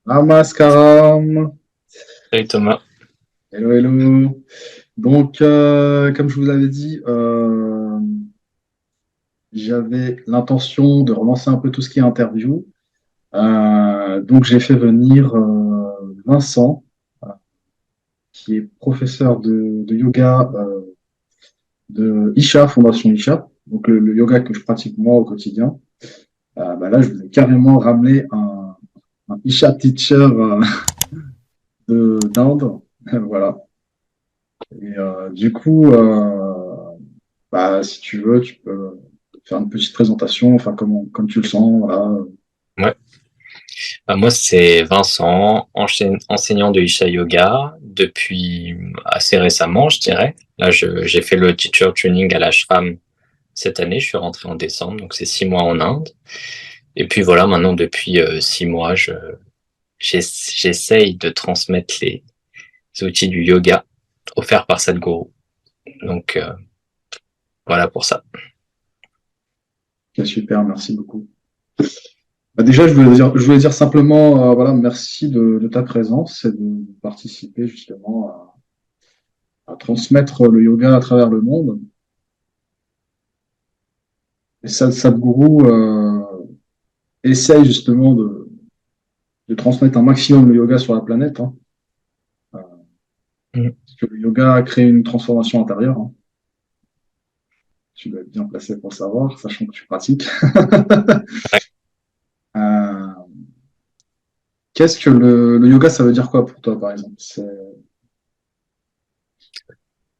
Namaskaram. Salut Thomas. Hello, hello. Donc, comme je vous l'avais dit, j'avais l'intention de relancer un peu tout ce qui est interview. Donc, j'ai fait venir Vincent, qui est professeur de yoga de Isha, Fondation Isha, donc le yoga que je pratique moi au quotidien. Là, je vous ai carrément ramené un Isha teacher d'Inde. Voilà. Et du coup, si tu veux, tu peux faire une petite présentation, enfin, comme tu le sens, voilà. Ouais. Moi, c'est Vincent, enseignant de Isha Yoga depuis assez récemment, je dirais. Là, j'ai fait le teacher training à l'ashram cette année. Je suis rentré en décembre, donc c'est 6 mois en Inde. Et puis voilà, maintenant, depuis 6 mois, j'essaye de transmettre les outils du yoga offerts par Sadhguru. Donc, voilà pour ça. Ok, super, merci beaucoup. Déjà, je voulais dire simplement, voilà, merci de ta présence et de participer justement à transmettre le yoga à travers le monde. Et Sadhguru essaye justement de transmettre un maximum le yoga sur la planète, hein. Mm. Parce que le yoga a créé une transformation intérieure, hein. Tu dois être bien placé pour savoir, sachant que tu pratiques. Euh, Qu'est-ce que le yoga, ça veut dire quoi pour toi, par exemple?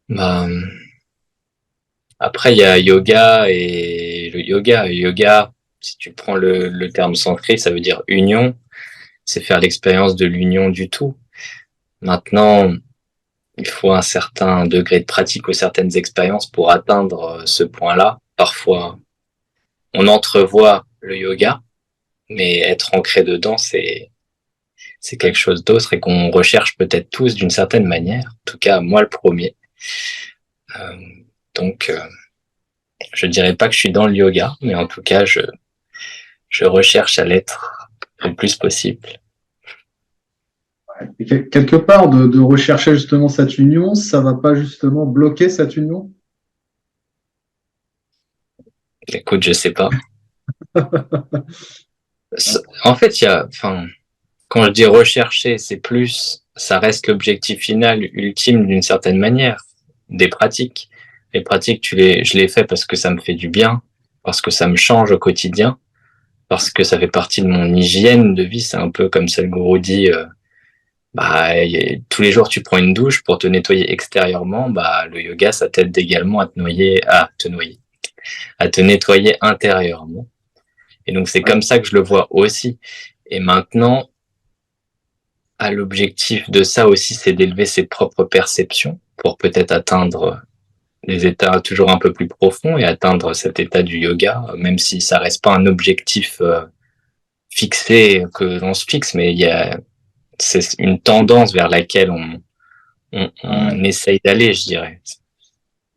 Bah, après, il y a yoga et le yoga. Yoga, si tu prends le terme sanskrit, ça veut dire union. C'est faire l'expérience de l'union du tout. Maintenant, il faut un certain degré de pratique ou certaines expériences pour atteindre ce point-là. Parfois, on entrevoit le yoga, mais être ancré dedans, c'est quelque chose d'autre et qu'on recherche peut-être tous d'une certaine manière. En tout cas, moi le premier. Euh, donc, je dirais pas que je suis dans le yoga, mais en tout cas, je recherche à l'être le plus possible. Et quelque part, de rechercher justement cette union, ça va pas justement bloquer cette union? Écoute, je sais pas. En fait, quand je dis rechercher, c'est plus, ça reste l'objectif final, ultime d'une certaine manière, des pratiques. Les pratiques, je les fais parce que ça me fait du bien, parce que ça me change au quotidien, parce que ça fait partie de mon hygiène de vie. C'est un peu comme ça le gourou dit, tous les jours tu prends une douche pour te nettoyer extérieurement, le yoga, ça t'aide également à te nettoyer intérieurement. Et donc c'est Ouais. comme ça que je le vois aussi. Et maintenant, l'objectif de ça aussi, c'est d'élever ses propres perceptions pour peut-être atteindre des états toujours un peu plus profonds et atteindre cet état du yoga, même si ça reste pas un objectif fixé que l'on se fixe, mais c'est une tendance vers laquelle Ouais. on essaye d'aller, je dirais.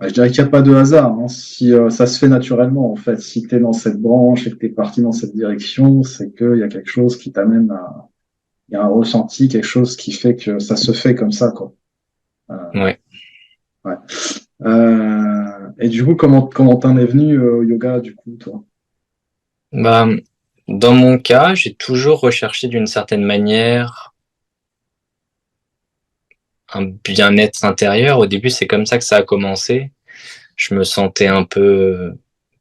Je dirais qu'il n'y a pas de hasard, hein. Si ça se fait naturellement, en fait, si tu es dans cette branche et que tu es parti dans cette direction, c'est qu'il y a quelque chose qui t'amène à. Il y a un ressenti, quelque chose qui fait que ça se fait comme ça, quoi. Euh, Ouais. ouais. Et du coup, comment t'en es venu au yoga, du coup, toi? Bah, dans mon cas, j'ai toujours recherché d'une certaine manière un bien-être intérieur. Au début, c'est comme ça que ça a commencé. Je me sentais un peu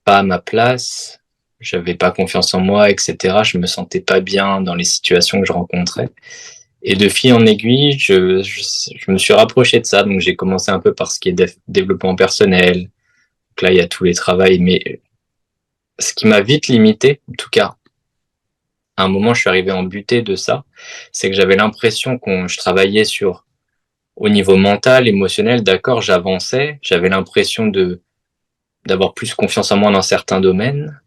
pas à ma place, j'avais pas confiance en moi, etc. Je me sentais pas bien dans les situations que je rencontrais. Et de fil en aiguille, je me suis rapproché de ça. Donc j'ai commencé un peu par ce qui est développement personnel. Donc là, il y a tous les travails. Mais ce qui m'a vite limité, en tout cas, à un moment, je suis arrivé en butée de ça, c'est que j'avais l'impression je travaillait au niveau mental, émotionnel, d'accord, j'avançais, j'avais l'impression d'avoir plus confiance en moi dans certains domaines.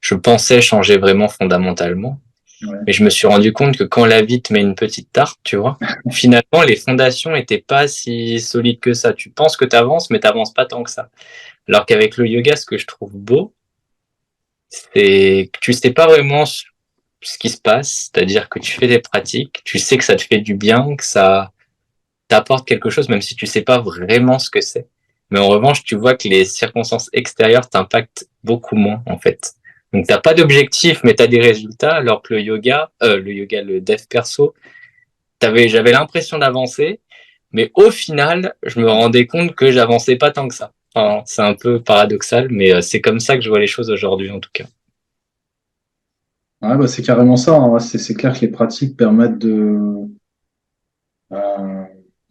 Je pensais changer vraiment fondamentalement. Ouais. Mais je me suis rendu compte que quand la vie te met une petite tarte, tu vois, finalement, les fondations étaient pas si solides que ça. Tu penses que tu avances, mais tu n'avances pas tant que ça. Alors qu'avec le yoga, ce que je trouve beau, c'est que tu sais pas vraiment ce qui se passe, c'est-à-dire que tu fais des pratiques, tu sais que ça te fait du bien, que ça t'apporte quelque chose, même si tu sais pas vraiment ce que c'est. Mais en revanche, tu vois que les circonstances extérieures t'impactent beaucoup moins, en fait. Donc, t'as pas d'objectif, mais t'as des résultats, alors que le dev perso, j'avais l'impression d'avancer, mais au final, je me rendais compte que j'avançais pas tant que ça. Enfin, c'est un peu paradoxal, mais c'est comme ça que je vois les choses aujourd'hui, en tout cas. Ouais, bah, c'est carrément ça, hein. Ouais, c'est clair que les pratiques permettent euh,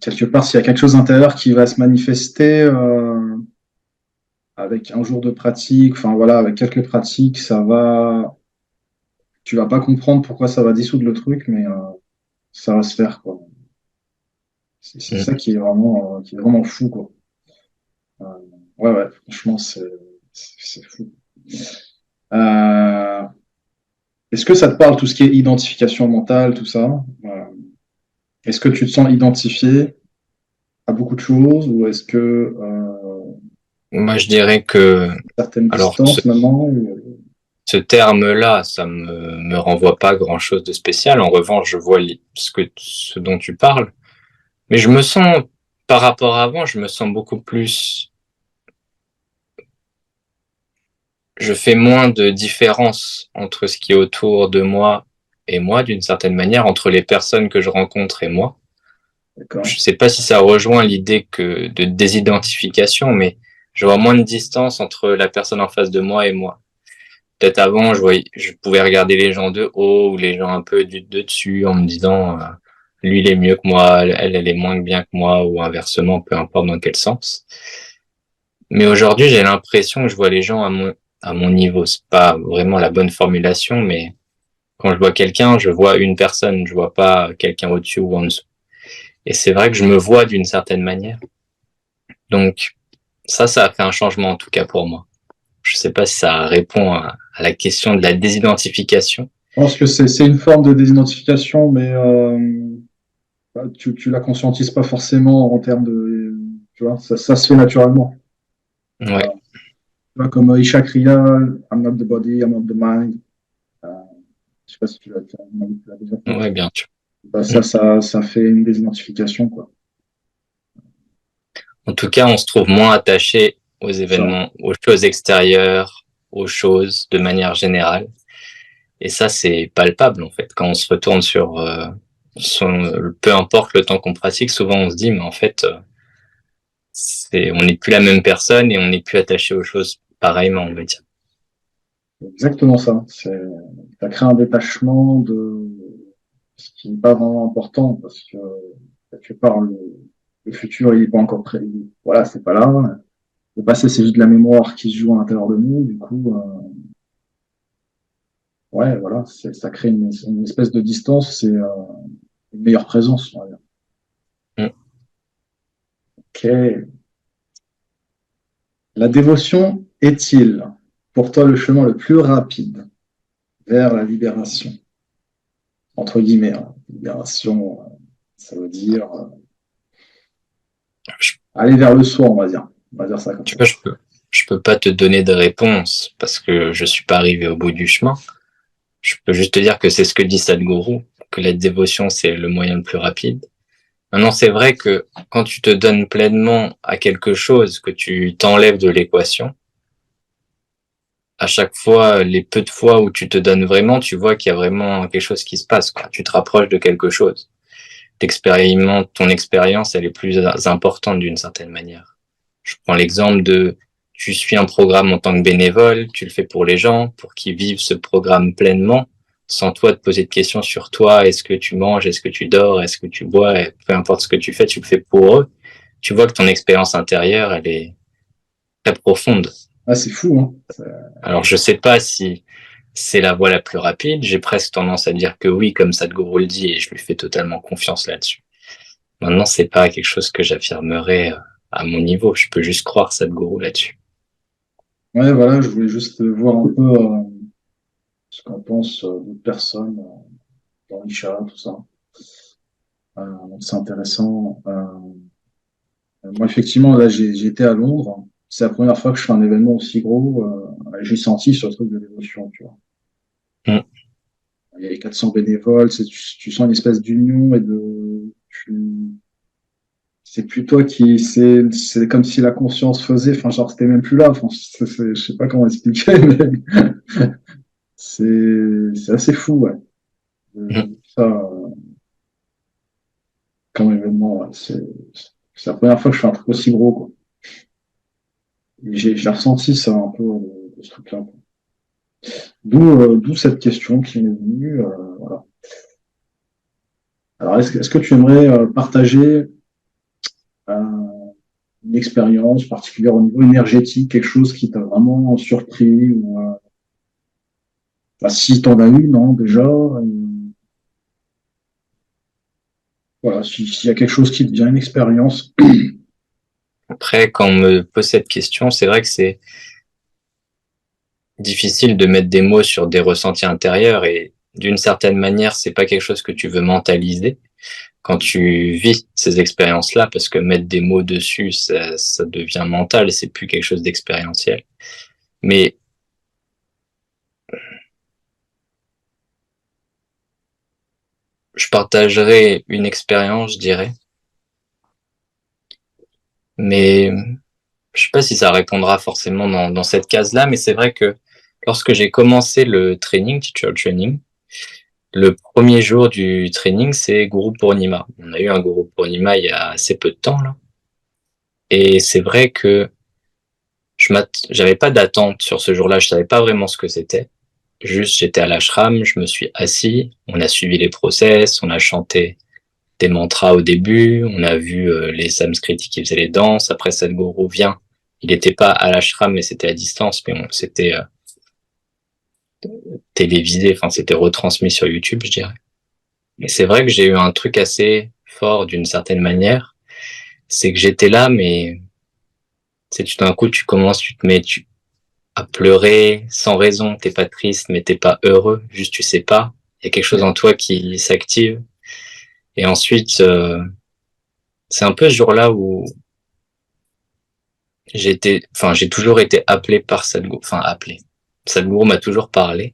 quelque part, s'il y a quelque chose d'intérieur qui va se manifester avec un jour de pratique, enfin voilà, avec quelques pratiques, tu vas pas comprendre pourquoi ça va dissoudre le truc, mais ça va se faire, quoi. C'est Mm. ça qui est vraiment fou, quoi. Euh, ouais, ouais, franchement, c'est fou. Euh, Est-ce que ça te parle tout ce qui est identification mentale, tout ça? Est-ce que tu te sens identifié à beaucoup de choses ou est-ce que Moi, je dirais que, certaines alors, distances maintenant ce terme-là, ça me renvoie pas grand-chose de spécial. En revanche, je vois ce dont tu parles. Mais je me sens, par rapport à avant, je me sens beaucoup plus, je fais moins de différence entre ce qui est autour de moi et moi, d'une certaine manière, entre les personnes que je rencontre et moi. d'accord. Je sais pas si ça rejoint l'idée que de désidentification, mais je vois moins de distance entre la personne en face de moi et moi. Peut-être avant, je pouvais regarder les gens de haut ou les gens un peu du de dessus en me disant, lui il est mieux que moi, elle est moins bien que moi ou inversement, peu importe dans quel sens. Mais aujourd'hui, j'ai l'impression que je vois les gens à mon niveau. C'est pas vraiment la bonne formulation, mais quand je vois quelqu'un, je vois une personne, je vois pas quelqu'un au-dessus ou en dessous. Et c'est vrai que je me vois d'une certaine manière. Donc, ça a fait un changement en tout cas pour moi. Je sais pas si ça répond à la question de la désidentification. Je pense que c'est une forme de désidentification, mais bah, tu la conscientises pas forcément en termes de, tu vois, ça se fait naturellement. Ouais, Tu vois, comme Isha Kriya, I'm not the body, I'm not the mind. Euh, je sais pas si tu l'as déjà fait. ouais, bien sûr. Bah, Mm. ça fait une désidentification, quoi. En tout cas, on se trouve moins attaché aux Ça. événements, aux choses extérieures, aux choses de manière générale. Et ça, c'est palpable, en fait. Quand on se retourne sur peu importe le temps qu'on pratique, souvent on se dit, mais en fait, on n'est plus la même personne et on n'est plus attaché aux choses pareillement, on va dire. C'est exactement ça. Ça crée un détachement de ce qui n'est pas vraiment important parce que quelque part le futur il n'est pas encore prévu. Voilà, c'est pas là. Le passé c'est juste de la mémoire qui se joue à l'intérieur de nous. Du coup, ouais, voilà, ça crée une espèce de distance, c'est une meilleure présence. On va dire. Mm. Ok. La dévotion est-il pour toi le chemin le plus rapide vers la libération? Entre guillemets, hein. Libération, ça veut dire Je- aller vers le soi, on va dire. On va dire ça comme Tu ça. vois, je peux pas te donner de réponse parce que je suis pas arrivé au bout du chemin. Je peux juste te dire que c'est ce que dit Sadhguru, que la dévotion, c'est le moyen le plus rapide. Maintenant, c'est vrai que quand tu te donnes pleinement à quelque chose, que tu t'enlèves de l'équation, à chaque fois, les peu de fois où tu te donnes vraiment, tu vois qu'il y a vraiment quelque chose qui se passe, quoi. Tu te rapproches de quelque chose. T'expérimentes, ton expérience, elle est plus importante d'une certaine manière. Je prends l'exemple de, tu suis un programme en tant que bénévole, tu le fais pour les gens, pour qu'ils vivent ce programme pleinement, sans toi te poser de questions sur toi, est-ce que tu manges, est-ce que tu dors, est-ce que tu bois, et peu importe ce que tu fais, tu le fais pour eux. Tu vois que ton expérience intérieure, elle est très profonde. Ah, c'est fou, hein. Alors, je sais pas si c'est la voie la plus rapide. J'ai presque tendance à dire que oui, comme Sadhguru le dit, et je lui fais totalement confiance là-dessus. Maintenant, c'est pas quelque chose que j'affirmerais à mon niveau. Je peux juste croire Sadhguru là-dessus. Ouais, voilà, je voulais juste voir un peu ce qu'en pensent d'autres personnes, dans l'Isha, tout ça. Donc c'est intéressant. Moi, effectivement, là, j'ai été à Londres. C'est la première fois que je fais un événement aussi gros. J'ai senti ce truc de dévotion, tu vois. Mm. il y a les 400 bénévoles, tu sens une espèce d'union c'est plus toi c'est comme si la conscience faisait, enfin, genre, c'était même plus là, enfin, je sais pas comment expliquer, mais c'est assez fou, ouais. Ça, comme événement, ouais, c'est la première fois que je fais un truc aussi gros, quoi. Et j'ai ressenti ça un peu, ce truc-là, quoi. D'où cette question qui m'est venue, voilà. Alors, est-ce que tu aimerais partager une expérience particulière au niveau énergétique, quelque chose qui t'a vraiment surpris ou enfin, si t'en as eu, non, déjà, voilà, s'il y a quelque chose qui devient une expérience. Après, quand on me pose cette question, c'est vrai que c'est difficile de mettre des mots sur des ressentis intérieurs et d'une certaine manière, c'est pas quelque chose que tu veux mentaliser quand tu vis ces expériences-là, parce que mettre des mots dessus, ça devient mental, c'est plus quelque chose d'expérientiel. Mais je partagerai une expérience, je dirais, mais je sais pas si ça répondra forcément dans cette case-là, mais c'est vrai que lorsque j'ai commencé le training, teacher training, le premier jour du training, c'est Guru Purnima. On a eu un Guru Purnima il y a assez peu de temps, là. Et c'est vrai que j'avais pas d'attente sur ce jour-là, je savais pas vraiment ce que c'était. Juste, j'étais à l'ashram, je me suis assis, on a suivi les process, on a chanté des mantras au début, on a vu les samskriti qui faisaient les danses, après Sadhguru vient. Il n'était pas à l'ashram, mais c'était à distance, mais c'était télévisé, enfin c'était retransmis sur YouTube, je dirais. Et c'est vrai que j'ai eu un truc assez fort d'une certaine manière, c'est que j'étais là, mais c'est tout d'un coup tu commences, tu te mets à pleurer sans raison, t'es pas triste, mais t'es pas heureux, juste tu sais pas, il y a quelque chose en toi qui s'active. Et ensuite, c'est un peu ce jour-là où j'ai toujours été appelé par Sadhguru, enfin appelé. Sadhguru m'a toujours parlé,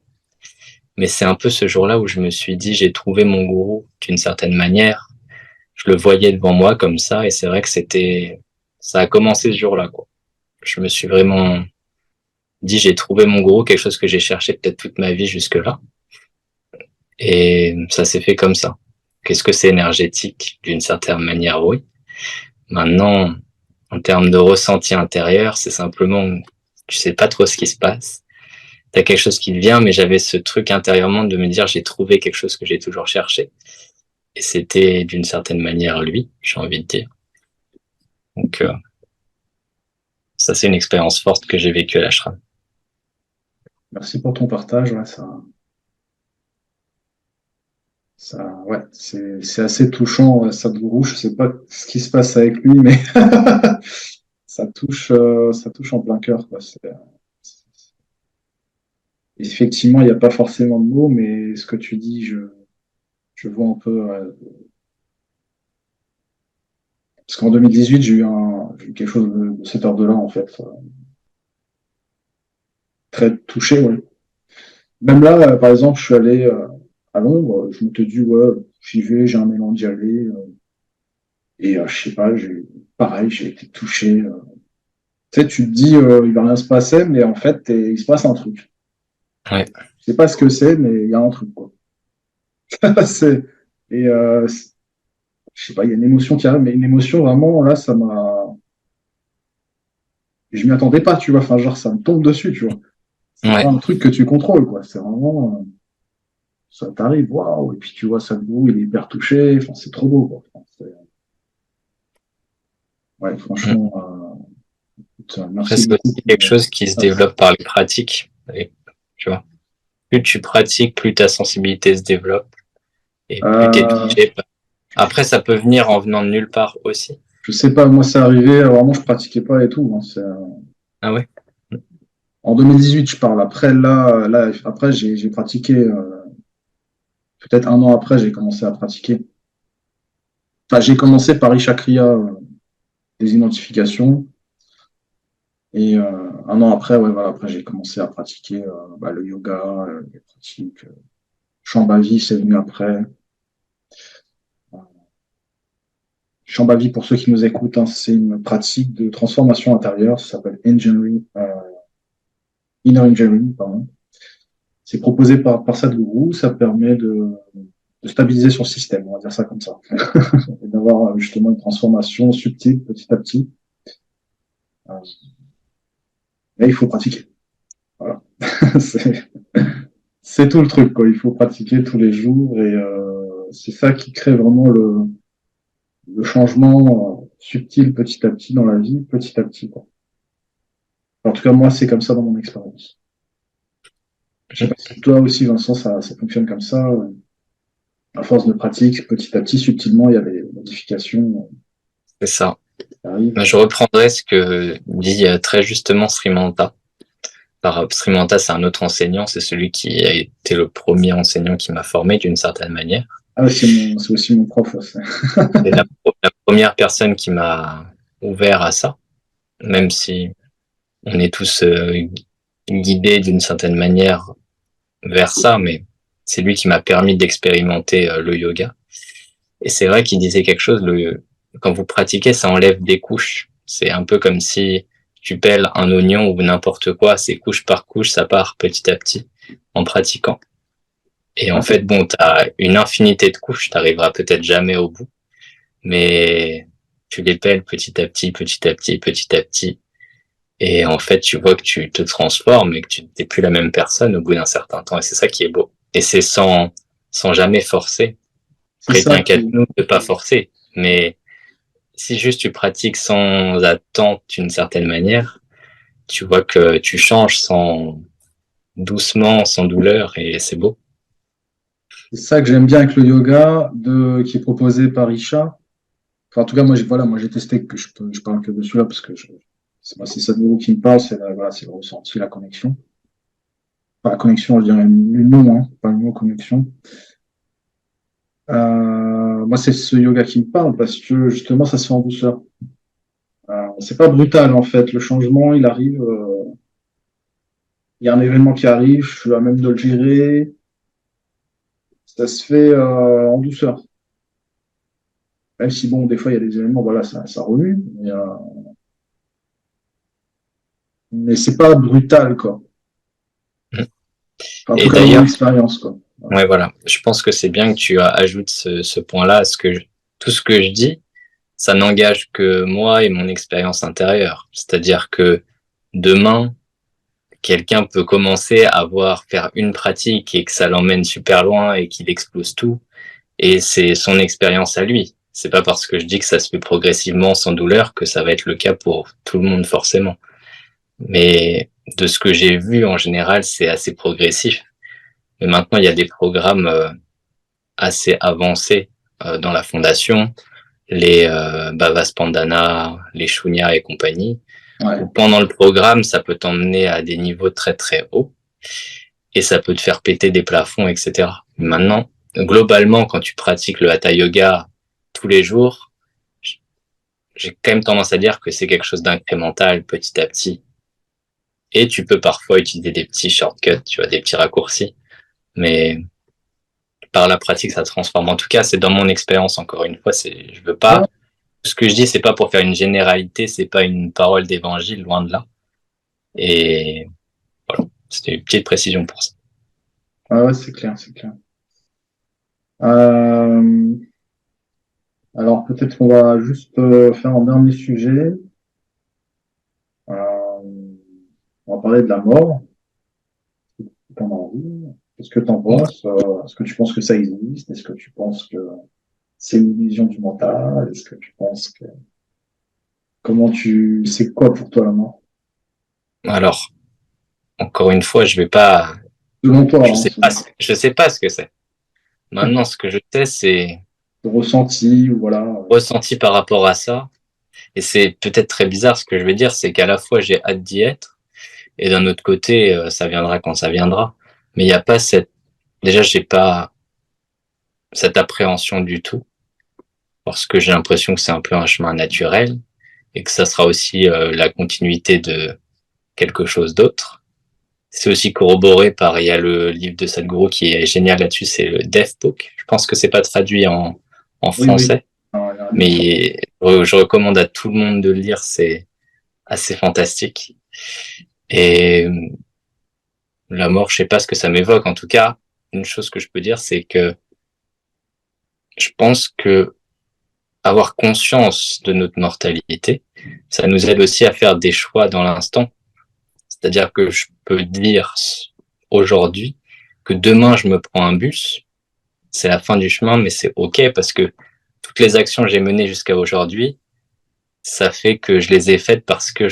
mais c'est un peu ce jour-là où je me suis dit, j'ai trouvé mon gourou d'une certaine manière. Je le voyais devant moi comme ça, et c'est vrai que ça a commencé ce jour-là, quoi. Je me suis vraiment dit, j'ai trouvé mon gourou, quelque chose que j'ai cherché peut-être toute ma vie jusque-là. Et ça s'est fait comme ça. Qu'est-ce que c'est énergétique? D'une certaine manière, oui. Maintenant, en termes de ressenti intérieur, c'est simplement, tu sais pas trop ce qui se passe. T'as quelque chose qui te vient, mais j'avais ce truc intérieurement de me dire, j'ai trouvé quelque chose que j'ai toujours cherché. Et c'était d'une certaine manière lui, j'ai envie de dire. Donc, ça, c'est une expérience forte que j'ai vécue à l'ashram. Merci pour ton partage, ouais, ouais, c'est assez touchant, ouais, Sadhguru. Je sais pas ce qui se passe avec lui, mais ça touche en plein cœur, quoi. Effectivement, il n'y a pas forcément de mots, mais ce que tu dis, je vois un peu. Parce qu'en 2018, j'ai eu quelque chose de cet ordre-là, en fait. Très touché, ouais. Même là, par exemple, je suis allé à Londres, je me te dis, ouais, j'y vais, j'ai un mélange d'y aller. Et je sais pas, pareil, j'ai été touché. Tu sais, tu te dis, il va rien se passer, mais en fait, il se passe un truc. Ouais. Je sais pas ce que c'est, mais il y a un truc, quoi. c'est, et je sais pas, il y a une émotion qui arrive, mais une émotion vraiment, là, je m'y attendais pas, tu vois. Enfin, genre, ça me tombe dessus, tu vois. C'est pas Ouais. un truc que tu contrôles, quoi. C'est vraiment, ça t'arrive, waouh. Et puis tu vois, ça beau, il est hyper touché. Enfin, c'est trop beau, quoi. Enfin, ouais, Mm. franchement, Après, merci c'est beaucoup aussi quelque chose qui se ah, développe par les pratiques. Et, tu vois, plus tu pratiques, plus ta sensibilité se développe et plus t'es euh, touché. Après, ça peut venir en venant de nulle part aussi. je sais pas, moi, c'est arrivé, vraiment, je pratiquais pas et tout, hein. Ah ouais? En 2018, je parle. Après, après, j'ai pratiqué, peut-être un an après, j'ai commencé à pratiquer. Enfin, j'ai commencé par Ishakriya, des identifications. Et un an après, ouais, voilà, après, j'ai commencé à pratiquer le yoga, les pratiques. Shambhavi, c'est venu après. Shambhavi, pour ceux qui nous écoutent, hein, c'est une pratique de transformation intérieure. Ça s'appelle Inner Engineering, pardon. C'est proposé par Sadhguru. Ça permet de stabiliser son système, on va dire ça comme ça. Et d'avoir justement une transformation subtile petit à petit. Mais il faut pratiquer. Voilà. c'est tout le truc, quoi. Il faut pratiquer tous les jours et c'est ça qui crée vraiment le changement subtil petit à petit dans la vie, petit à petit, quoi. En tout cas, moi, c'est comme ça dans mon expérience. Je sais pas si toi aussi, Vincent, ça fonctionne comme ça. À force de pratique, petit à petit, subtilement, il y a des modifications C'est ça. qui arrivent. Je reprendrai ce que dit très justement Srimanta. Srimanta, c'est un autre enseignant, c'est celui qui a été le premier enseignant qui m'a formé d'une certaine manière. Ah, c'est aussi mon prof. C'est la première personne qui m'a ouvert à ça, même si on est tous guidés d'une certaine manière vers ça, mais c'est lui qui m'a permis d'expérimenter le yoga. Et c'est vrai qu'il disait quelque chose, quand vous pratiquez, ça enlève des couches. C'est un peu comme si tu pèles un oignon ou n'importe quoi, c'est couche par couche, ça part petit à petit en pratiquant. Et en fait, bon, tu as une infinité de couches, tu n'arriveras peut-être jamais au bout, mais tu les pèles petit à petit, petit à petit, petit à petit. Et en fait, tu vois que tu te transformes et que tu n'es plus la même personne au bout d'un certain temps. Et c'est ça qui est beau. Et c'est sans jamais forcer. Après, bien qu'à nous de pas forcer. Mais si juste tu pratiques sans attente d'une certaine manière, tu vois que tu changes doucement, sans douleur, et c'est beau. C'est ça que j'aime bien avec le yoga qui est proposé par Isha. Enfin, en tout cas, moi, j'ai testé que je parle que de celui-là parce que c'est Sadhguru qui me parle, c'est le ressenti, la connexion. Pas la connexion, je dirais le nom, hein, pas le mot connexion. Moi, c'est ce yoga qui me parle parce que justement, ça se fait en douceur. C'est pas brutal en fait. Le changement, il arrive. Il y a un événement qui arrive, je suis à même de le gérer. Ça se fait en douceur. Même si bon, des fois, il y a des événements, voilà, ça remue, mais c'est pas brutal, quoi. Enfin, en Et tout cas, dans mon d'ailleurs, expérience, quoi. ouais, voilà. Je pense que c'est bien que tu ajoutes ce point-là à tout ce que je dis, ça n'engage que moi et mon expérience intérieure. C'est-à-dire que demain, quelqu'un peut commencer à faire une pratique et que ça l'emmène super loin et qu'il explose tout. Et c'est son expérience à lui. C'est pas parce que je dis que ça se fait progressivement sans douleur que ça va être le cas pour tout le monde forcément. Mais de ce que j'ai vu en général, c'est assez progressif. Mais maintenant, il y a des programmes assez avancés dans la fondation, les Bhavaspandana, les Shunya et compagnie. Ouais. Pendant le programme, ça peut t'emmener à des niveaux très très hauts et ça peut te faire péter des plafonds, etc. Maintenant, globalement, quand tu pratiques le Hatha Yoga tous les jours, j'ai quand même tendance à dire que c'est quelque chose d'incrémental, petit à petit. Et tu peux parfois utiliser des petits shortcuts, tu vois, des petits raccourcis. Mais par la pratique, ça transforme. En tout cas, c'est dans mon expérience, encore une fois, je veux Ouais, pas, ce que je dis, c'est pas pour faire une généralité, c'est pas une parole d'évangile, loin de là. Et voilà, c'était une petite précision pour ça. ouais, c'est clair, c'est clair. Euh, alors, peut-être qu'on va juste faire un dernier sujet. Euh, on va parler de la mort. Qu'est-ce que tu en penses? Est-ce que tu penses que ça existe? Est-ce que tu penses que c'est une illusion du mental? Est-ce que tu penses que... C'est quoi pour toi la mort? Alors, encore une fois, je vais pas, Selon toi, je hein, sais pas, je sais pas ce que c'est. Maintenant, ce que je sais, c'est le ressenti, ou voilà. ressenti par rapport à ça. Et c'est peut-être très bizarre ce que je vais dire, c'est qu'à la fois j'ai hâte d'y être, et d'un autre côté, ça viendra quand ça viendra. Mais il n'y a pas déjà j'ai pas cette appréhension du tout, parce que j'ai l'impression que c'est un peu un chemin naturel, et que ça sera aussi la continuité de quelque chose d'autre. c'est aussi corroboré par, il y a le livre de Sadhguru qui est génial là-dessus, c'est le Death Book. Je pense que c'est pas traduit en Oui, oui. français, Alors, il y a un livre sur- mais je recommande à tout le monde de le lire, c'est assez fantastique. Et la mort, je sais pas ce que ça m'évoque. En tout cas, une chose que je peux dire, c'est que je pense que avoir conscience de notre mortalité, ça nous aide aussi à faire des choix dans l'instant. C'est-à-dire que je peux dire aujourd'hui que demain je me prends un bus, c'est la fin du chemin, mais c'est ok parce que toutes les actions que j'ai menées jusqu'à aujourd'hui, ça fait que je les ai faites parce que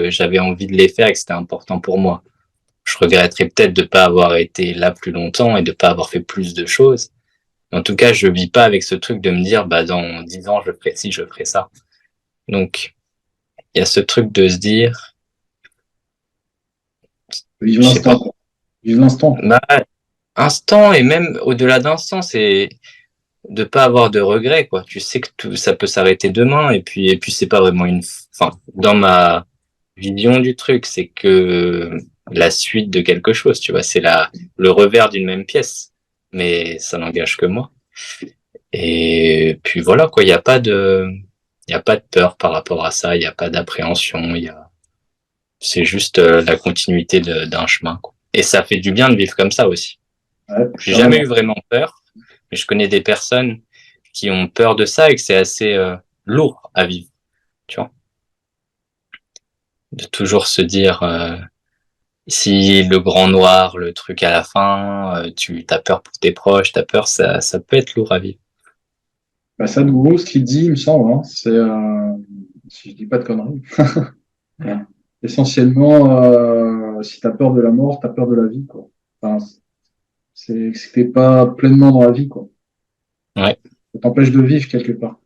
j'avais envie de les faire et que c'était important pour moi. Je regretterais peut-être de ne pas avoir été là plus longtemps et de ne pas avoir fait plus de choses. En tout cas, je vis pas avec ce truc de me dire, bah, dans 10 ans, je ferai ci, je ferai ça. Donc, il y a ce truc de se dire, Vive je sais l'instant, pas, quoi. Vive l'instant. bah, instant et même au-delà d'instant, c'est de pas avoir de regrets, quoi. Tu sais que tout, ça peut s'arrêter demain et puis c'est pas vraiment enfin, dans ma vision du truc, c'est que la suite de quelque chose, tu vois, c'est le revers d'une même pièce. Mais ça n'engage que moi. Et puis voilà, quoi, il y a pas de peur par rapport à ça, il y a pas d'appréhension, c'est juste la continuité d'un chemin, quoi. Et ça fait du bien de vivre comme ça aussi. Ouais, J'ai jamais carrément. eu vraiment peur, mais je connais des personnes qui ont peur de ça et que c'est assez lourd à vivre, tu vois. De toujours se dire si le grand noir, le truc à la fin, tu as peur pour tes proches, t'as peur, ça peut être lourd à vivre. Bah, Sadhguru, ce qu'il dit, il me semble, hein, c'est, si je dis pas de conneries, ouais. Essentiellement, si tu as peur de la mort, tu as peur de la vie, quoi. Enfin, c'est que t'es pas pleinement dans la vie, quoi. Ouais. Ça t'empêche de vivre quelque part.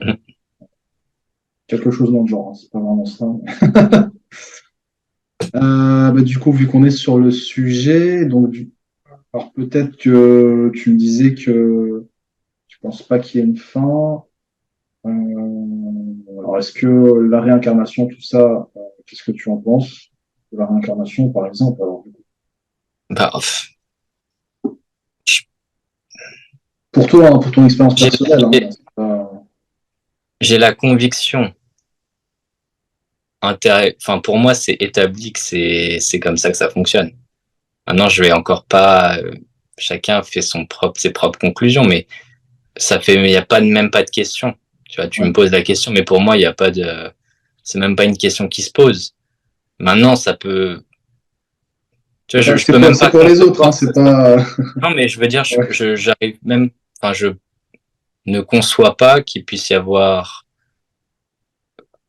Mhm. Quelque chose dans le genre, hein, c'est pas vraiment ça. Bah, du coup, vu qu'on est sur le sujet, alors peut-être que tu me disais que tu penses pas qu'il y ait une fin. Alors, est-ce que la réincarnation, tout ça, qu'est-ce que tu en penses de la réincarnation, par exemple? Alors, Bah, pour toi, hein, pour ton expérience j'ai personnelle, hein, j'ai- c'est pas... j'ai la conviction enfin pour moi c'est établi que c'est comme ça que ça fonctionne. Maintenant je vais encore pas chacun fait ses propres conclusions, mais ça fait il y a pas même pas de question. Tu vois, tu Ouais. me poses la question, mais pour moi il y a pas de c'est même pas une question qui se pose. Maintenant ça peut tu vois, je peux même C'est pas pour les autres, hein, concevoir que c'est ça soit pas... non mais je veux dire ouais. j'arrive même enfin je ne conçois pas qu'il puisse y avoir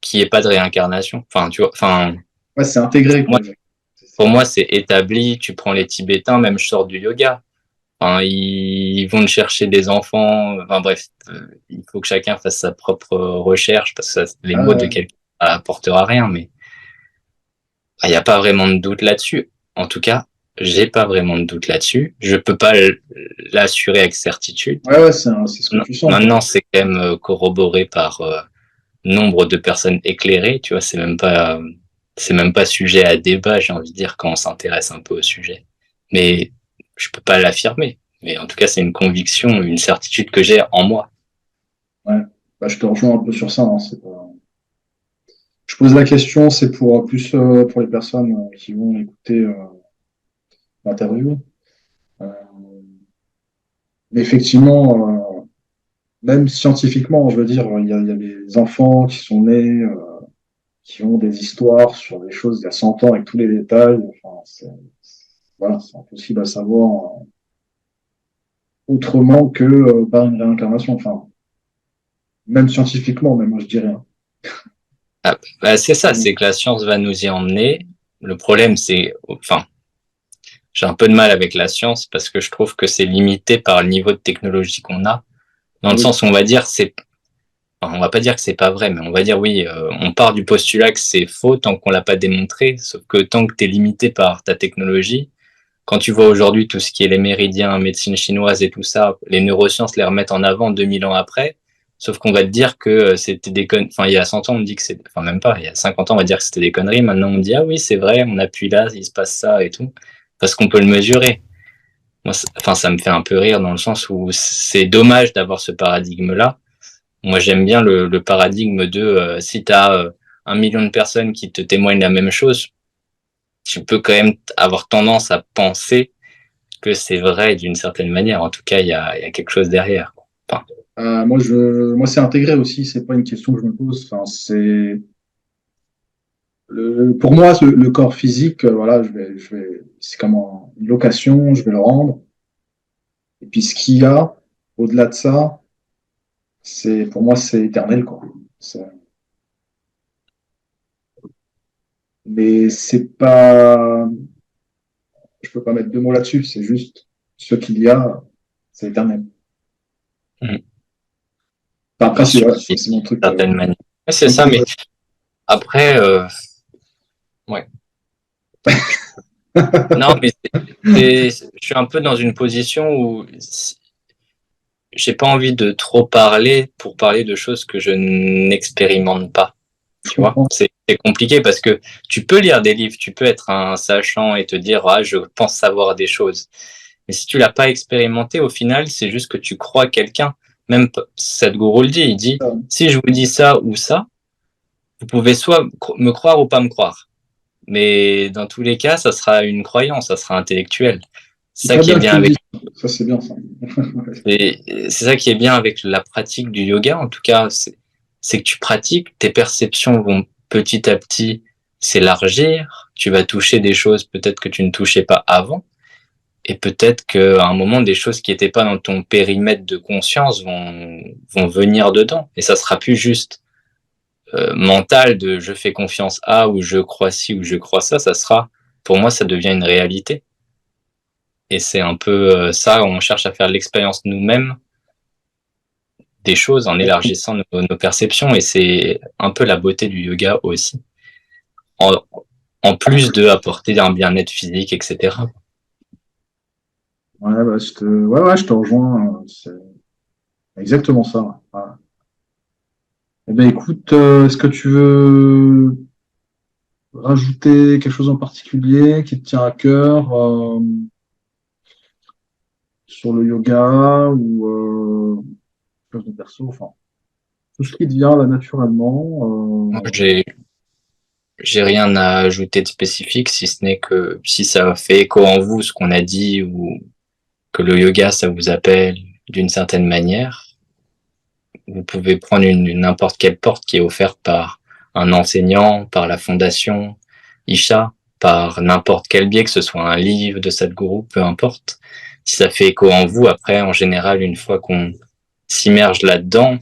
qu'il n'y ait pas de réincarnation. Enfin tu vois enfin Ouais, c'est intégré, quoi. moi pour moi c'est établi, tu prends les Tibétains, même je sors du yoga. Enfin, ils vont chercher des enfants. Enfin bref, il faut que chacun fasse sa propre recherche parce que les mots de Ah, quelqu'un apportera rien. Mais il n'y a pas vraiment de doute là-dessus. En tout cas, j'ai pas vraiment de doute là-dessus. Je peux pas l'assurer avec certitude. ouais, ouais, c'est ce que tu sens, quoi. Maintenant, c'est quand même corroboré par nombre de personnes éclairées. Tu vois, c'est même pas sujet à débat. J'ai envie de dire quand on s'intéresse un peu au sujet. Mais je peux pas l'affirmer. Mais en tout cas, c'est une conviction, une certitude que j'ai en moi. Ouais. Bah, je te rejoins un peu sur ça, hein, c'est pas... Je pose la question, c'est pour plus pour les personnes qui vont écouter l'interview. Euh, mais effectivement, même scientifiquement, je veux dire, il y a des enfants qui sont nés, qui ont des histoires sur des choses d'il y a 100 ans avec tous les détails. Enfin, voilà, c'est impossible à savoir autrement que par une réincarnation. Enfin, même scientifiquement, même, moi, je dirais, hein. Ah, bah, c'est ça, Bon, c'est que la science va nous y emmener. Le problème, c'est, enfin, j'ai un peu de mal avec la science parce que je trouve que c'est limité par le niveau de technologie qu'on a. Dans le oui, sens où on va dire c'est, enfin, on va pas dire que c'est pas vrai, mais on va dire oui, on part du postulat que c'est faux tant qu'on l'a pas démontré. Sauf que tant que tu es limité par ta technologie, quand tu vois aujourd'hui tout ce qui est les méridiens, médecine chinoise et tout ça, les neurosciences les remettent en avant 2000 ans après. Sauf qu'on va te dire que c'était des conneries. Enfin, il y a 100 ans, on dit que c'est, enfin, même pas, il y a 50 ans, on va dire que c'était des conneries. Maintenant, on dit, ah oui, c'est vrai, on appuie là, il se passe ça et tout. Parce qu'on peut le mesurer. Moi, enfin, ça me fait un peu rire dans le sens où c'est dommage d'avoir ce paradigme-là. Moi, j'aime bien le paradigme de si tu as 1 million de personnes qui te témoignent la même chose, tu peux quand même avoir tendance à penser que c'est vrai d'une certaine manière. En tout cas, il y a quelque chose derrière. Enfin, Moi, c'est intégré aussi. C'est pas une question que je me pose. Enfin, pour moi, le corps physique, voilà, c'est comme une location. Je vais le rendre. Et puis, ce qu'il y a au-delà de ça, pour moi, c'est éternel, quoi. C'est- Mais c'est pas, je peux pas mettre deux mots là-dessus. C'est juste ce qu'il y a, c'est éternel. Enfin, après, bien sûr, ouais, d'une c'est mon truc. certaine manière. Ouais, c'est Mon ça, truc. mais après, ouais. Non, mais je suis un peu dans une position où j'ai pas envie de trop parler pour parler de choses que je n'expérimente pas. Je Tu vois, comprends. c'est compliqué parce que tu peux lire des livres, tu peux être un sachant et te dire, ah, je pense savoir des choses. Mais si tu l'as pas expérimenté, au final, c'est juste que tu crois quelqu'un. Même Sadhguru le dit, il dit, si je vous dis ça ou ça, vous pouvez soit me croire ou pas me croire. Mais dans tous les cas, ça sera une croyance, ça sera intellectuel. C'est Ça très qui est bien que bien tu le avec dises. Ça, c'est bien, ça. c'est ça qui est bien avec la pratique du yoga, en tout cas, c'est que tu pratiques, tes perceptions vont petit à petit s'élargir, tu vas toucher des choses peut-être que tu ne touchais pas avant, et peut-être qu'à un moment, des choses qui n'étaient pas dans ton périmètre de conscience vont venir dedans, et ça sera plus juste mental de je fais confiance à ou je crois ci ou je crois ça, ça sera, pour moi, ça devient une réalité. Et c'est un peu ça, on cherche à faire l'expérience nous-mêmes des choses en élargissant nos perceptions, et c'est un peu la beauté du yoga aussi, en, en plus de apporter un bien-être physique, etc. Ouais, bah, ouais, je te rejoins. C'est exactement ça. Ouais. Eh ben, écoute, est-ce que tu veux rajouter quelque chose en particulier qui te tient à cœur sur le yoga ou quelque chose de perso, enfin, tout ce qui te vient là naturellement. Moi, j'ai rien à ajouter de spécifique, si ce n'est que si ça fait écho en vous ce qu'on a dit, ou que le yoga ça vous appelle d'une certaine manière, vous pouvez prendre n'importe quelle porte qui est offerte par un enseignant, par la fondation Isha, par n'importe quel biais, que ce soit un livre de Sadhguru, peu importe. Si ça fait écho en vous, après, en général, une fois qu'on s'immerge là-dedans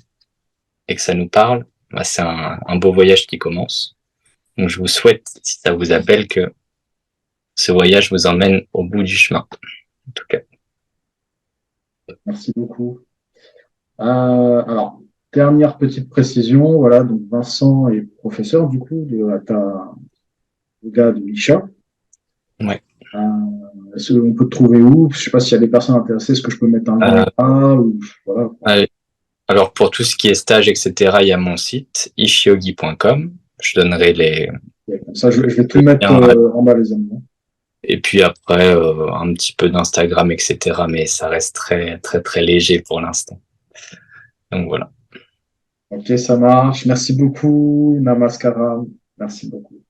et que ça nous parle, bah, c'est un beau voyage qui commence. Donc, je vous souhaite, si ça vous appelle, que ce voyage vous emmène au bout du chemin, en tout cas. Merci beaucoup. Alors, dernière petite précision, voilà, donc Vincent est professeur du coup de Hatha Yoga de Isha. Ouais. On peut te trouver où? Je sais pas s'il y a des personnes intéressées, est-ce que je peux mettre un lien Euh, là ou voilà. alors, pour tout ce qui est stage, etc., il y a mon site, ishyogi.com. Je donnerai Comme ça, je vais tout le mettre lien. en bas les amis. Et puis après, un petit peu d'Instagram, etc. Mais ça reste très, très, très léger pour l'instant. Donc voilà. Ok, ça marche. Merci beaucoup, Namaskara. Merci beaucoup.